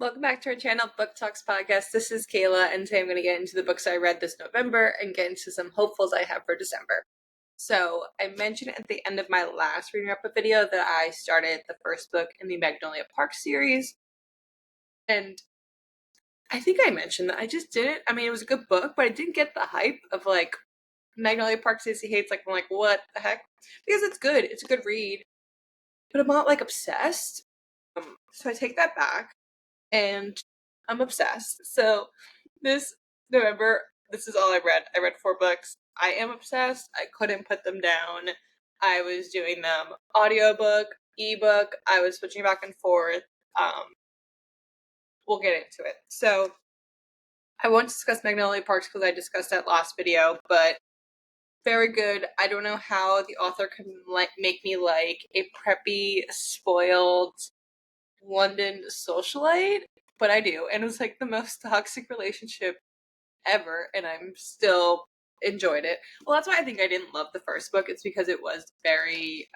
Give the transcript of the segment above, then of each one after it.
Welcome back to our channel, Book Talks Podcast. This is Kayla, and today I'm going to get into the books I read this November and get into some hopefuls I have for December. So, I mentioned at the end of my last reading up a video that I started the first book in the Magnolia Parks series, and I think I mentioned that I just didn't. I mean, it was a good book, but I didn't get the hype of like Magnolia Parks, Daisy Haites. Like, I'm like, what the heck? Because it's good. It's a good read, but I'm not like obsessed. So I take that back. And I'm obsessed. So this November, this is all I read. I read 4 books. I am obsessed. I couldn't put them down. I was doing them audiobook, ebook. I was switching back and forth. We'll get into it. So I won't discuss Magnolia Parks because I discussed that last video, but very good. I don't know how the author can make me like a preppy, spoiled London socialite, but I do. And it was like the most toxic relationship ever, and I'm still enjoyed it. Well, that's why I think I didn't love the first book. It's because it was a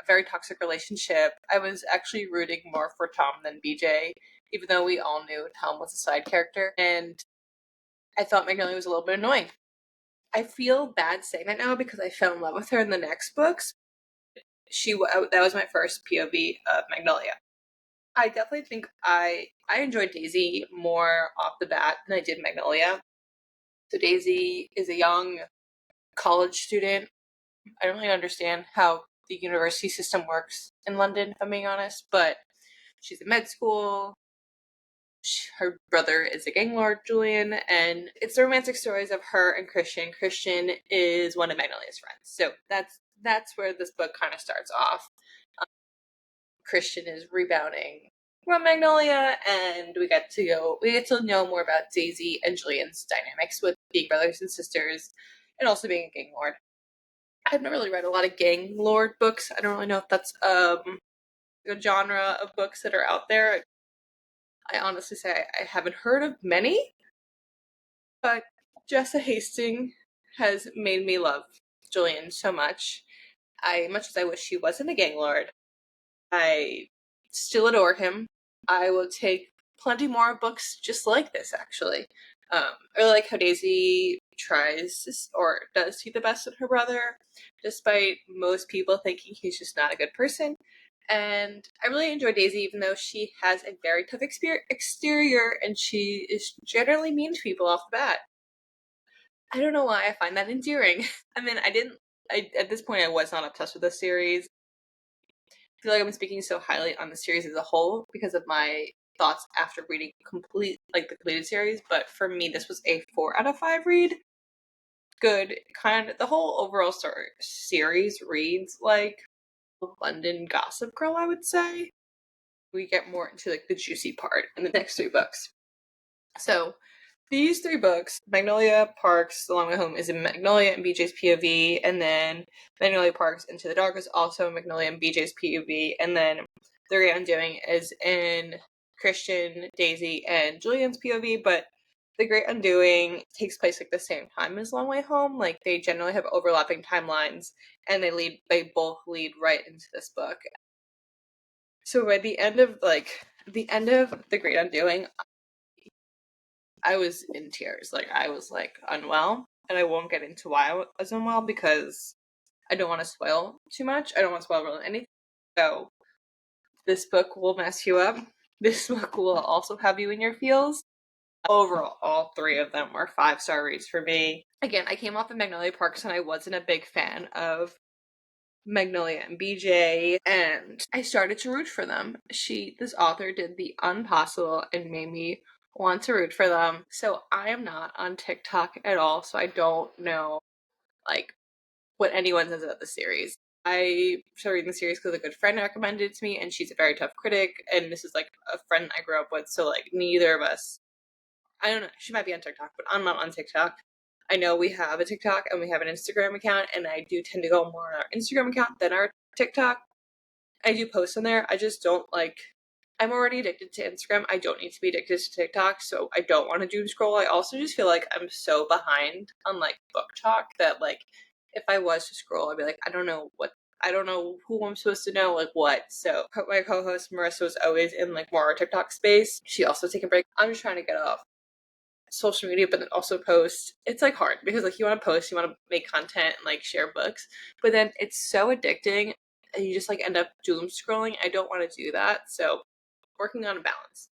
very toxic relationship. I was actually rooting more for Tom than BJ, even though we all knew Tom was a side character, and I thought Magnolia was a little bit annoying. I feel bad saying that now because I fell in love with her in the next books. That was my first POV of Magnolia. I definitely think I enjoyed Daisy more off the bat than I did Magnolia. So Daisy is a young college student. I don't really understand how the university system works in London, if I'm being honest, but she's in med school. Her brother is a gang lord, Julian, and it's the romantic stories of her and Christian. Christian is one of Magnolia's friends. So that's where this book kind of starts off. Christian is rebounding from Magnolia, and we get to know more about Daisy and Julian's dynamics with being brothers and sisters, and also being a gang lord. I've not really read a lot of gang lord books. I don't really know if that's a genre of books that are out there. I honestly say I haven't heard of many, but Jessa Hastings has made me love Julian so much. Much as I wish he wasn't a gang lord, I still adore him. I will take plenty more books just like this, actually. I really like how Daisy does see the best in her brother, despite most people thinking he's just not a good person. And I really enjoy Daisy, even though she has a very tough exterior and she is generally mean to people off the bat. I don't know why I find that endearing. I mean, at this point I was not obsessed with the series. I feel like I've been speaking so highly on the series as a whole because of my thoughts after reading the completed series, but for me this was a 4 out of 5 read. Good. The whole overall series reads like a London Gossip Girl, I would say. We get more into like the juicy part in the next 3 books. So these 3 books, Magnolia Parks, The Long Way Home, is in Magnolia and BJ's POV, and then Magnolia Parks Into the Dark is also Magnolia and BJ's POV, and then The Great Undoing is in Christian, Daisy, and Julian's POV, but The Great Undoing takes place like the same time as Long Way Home. Like they generally have overlapping timelines, and they both lead right into this book. So by the end of The Great Undoing, I was in tears. Like, I was, like, unwell. And I won't get into why I was unwell because I don't want to spoil too much. I don't want to spoil really anything. So, this book will mess you up. This book will also have you in your feels. Overall, all 3 of them were 5-star reads for me. Again, I came off of Magnolia Parks and I wasn't a big fan of Magnolia and BJ, and I started to root for them. This author did the impossible and made me want to root for them. So I am not on TikTok at all, so I don't know like what anyone says about the series. I started reading the series because a good friend recommended it to me, and she's a very tough critic, and this is like a friend I grew up with, so like neither of us, I don't know, she might be on TikTok, but I'm not on TikTok. I know we have a TikTok and we have an Instagram account, and I do tend to go more on our Instagram account than our TikTok. I do post on there. I just don't I'm already addicted to Instagram. I don't need to be addicted to TikTok, so I don't want to doom scroll. I also just feel like I'm so behind on like book talk that like if I was to scroll, I'd be like, I don't know what I don't know who I'm supposed to know, like what. So my co-host Marissa was always in like more TikTok space. She also taking a break. I'm just trying to get off social media, but then also post. It's like hard because like you want to post, you want to make content and like share books, but then it's so addicting and you just like end up doom scrolling. I don't want to do that. So working on a balance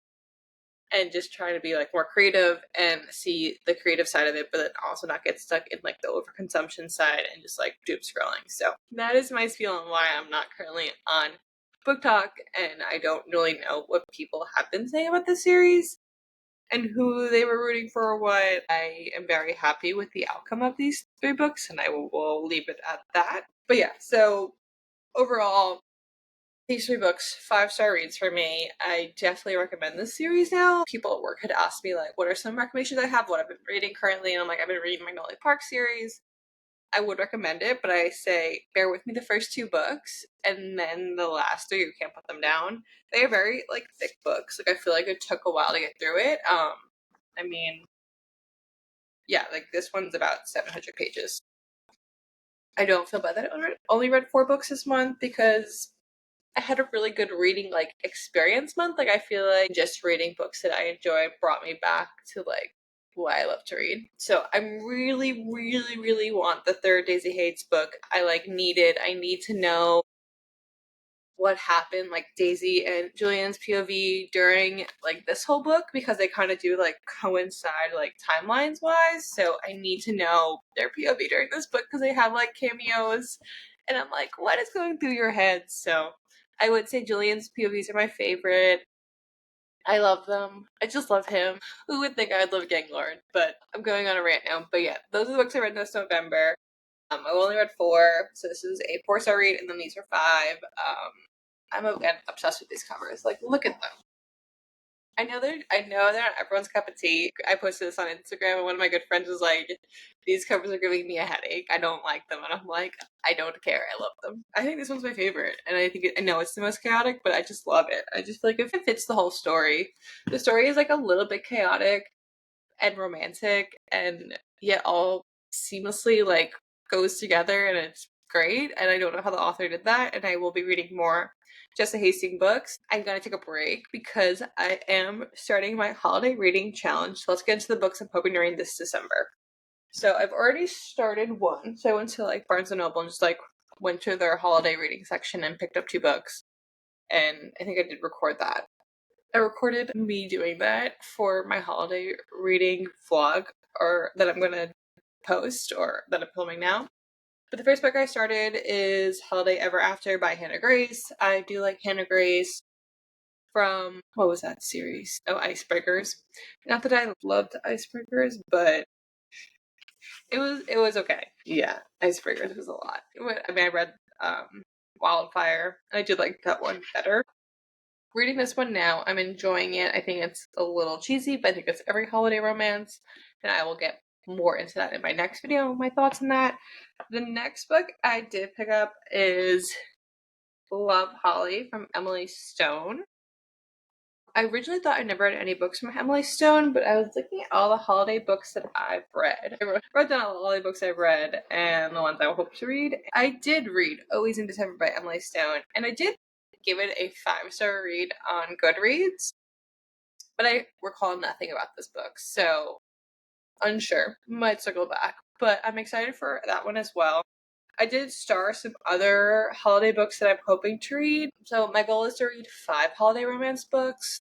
and just trying to be like more creative and see the creative side of it, but then also not get stuck in like the overconsumption side and just like doom scrolling. So that is my spiel on why I'm not currently on Book Talk, and I don't really know what people have been saying about this series and who they were rooting for what. I am very happy with the outcome of these 3 books, and I will leave it at that. But yeah, so overall, these 3 books, 5-star reads for me. I definitely recommend this series now. People at work had asked me, like, what are some recommendations I have, what I've been reading currently, and I'm like, I've been reading Magnolia Parks series. I would recommend it, but I say bear with me the first 2 books, and then the last 3, you can't put them down. They are very, like, thick books. Like, I feel like it took a while to get through it. I mean, yeah, like, this one's about 700 pages. I don't feel bad that I only read 4 books this month because I had a really good reading like experience month. Like I feel like just reading books that I enjoy brought me back to like why I love to read. So I'm really, really, really want the 3rd Daisy Haites book. I like need it. I need to know what happened, like Daisy and Julian's POV during like this whole book, because they kind of do like coincide like timelines wise. So I need to know their POV during this book because they have like cameos, and I'm like, what is going through your head? So I would say Julian's POVs are my favorite. I love them. I just love him. Who would think I'd love Ganglord? But I'm going on a rant now. But yeah, those are the books I read this November. I've only read 4, so this is a 4-star read, and then these are 5. I'm again obsessed with these covers. Like, look at them. I know they're not everyone's cup of tea. I posted this on Instagram, and one of my good friends was like, "These covers are giving me a headache. I don't like them," and I'm like, "I don't care. I love them." I think this one's my favorite, and I know it's the most chaotic, but I just love it. I just feel like it fits the whole story. The story is like a little bit chaotic and romantic, and yet all seamlessly like goes together, and it's great. And I don't know how the author did that, and I will be reading more Jessa Hastings books. I'm gonna take a break because I am starting my holiday reading challenge. So let's get into the books I'm hoping to read this December. So I've already started one. So I went to like Barnes and Noble and just like went to their holiday reading section and picked up 2 books. And I think I did record that. I recorded me doing that for my holiday reading vlog, or that I'm gonna post, or that I'm filming now. But the first book I started is Holiday Ever After by Hannah Grace. I do like Hannah Grace from, what was that series? Oh, Icebreakers. Not that I loved Icebreakers, but it was okay. Yeah, Icebreakers was a lot. I mean, I read Wildfire, and I did like that one better. Reading this one now, I'm enjoying it. I think it's a little cheesy, but I think it's every holiday romance, and I will get more into that in my next video, my thoughts on that. The next book I did pick up is Love, Holly from Emily Stone. I originally thought I never read any books from Emily Stone, but I was looking at all the holiday books that I've read. I wrote down all the holiday books I've read and the ones I hope to read. I did read Always in December by Emily Stone, and I did give it a 5-star read on Goodreads, but I recall nothing about this book, so unsure. Might circle back, but I'm excited for that one as well. I did star some other holiday books that I'm hoping to read. So my goal is to read 5 holiday romance books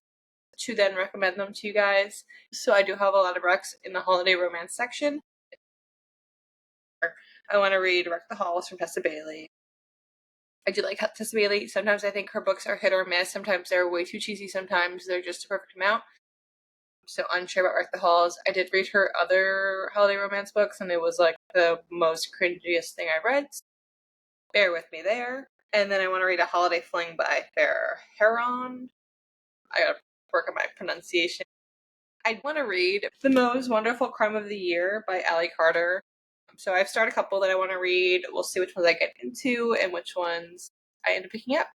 to then recommend them to you guys. So I do have a lot of recs in the holiday romance section. I want to read Wreck the Halls from Tessa Bailey. I do like Tessa Bailey. Sometimes I think her books are hit or miss. Sometimes they're way too cheesy. Sometimes they're just a perfect amount. So unsure about Wreck the Halls. I did read her other holiday romance books, and it was like the most cringiest thing I read. Bear with me there. And then I want to read A Holiday Fling by Farrah Heron. I gotta work on my pronunciation. I want to read The Most Wonderful Crime of the Year by Allie Carter. So I've started a couple that I want to read. We'll see which ones I get into and which ones I end up picking up.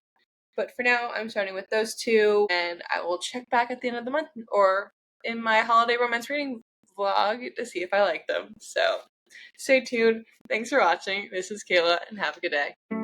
But for now, I'm starting with those 2, and I will check back at the end of the month or in my holiday romance reading vlog to see if I like them. So stay tuned. Thanks for watching. This is Kayla, and have a good day.